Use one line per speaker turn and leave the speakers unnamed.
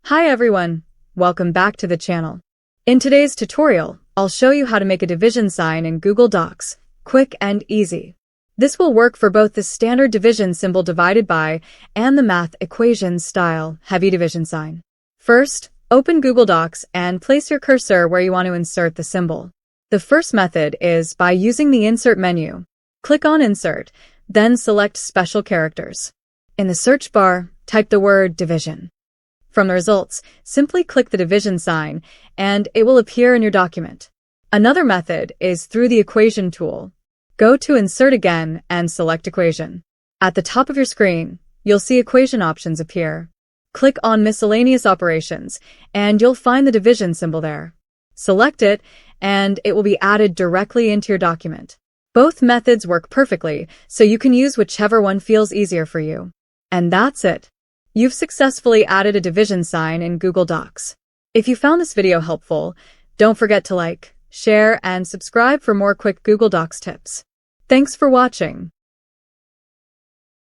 Hi everyone, welcome back to the channel. In today's tutorial, I'll show you how to make a division sign in Google Docs, quick and easy. This will work for both the standard division symbol divided by and the math equation style heavy division sign. First, open Google Docs and place your cursor where you want to insert the symbol. The first method is by using the Insert menu. Click on Insert, then select Special Characters. In the search bar, type the word division. From the results, simply click the division sign, and it will appear in your document. Another method is through the Equation tool. Go to Insert again and select Equation. At the top of your screen, you'll see equation options appear. Click on Miscellaneous Operations, and you'll find the division symbol there. Select it, and it will be added directly into your document. Both methods work perfectly, so you can use whichever one feels easier for you. And that's it. You've successfully added a division sign in Google Docs. If you found this video helpful, don't forget to like, share, and subscribe for more quick Google Docs tips. Thanks for watching.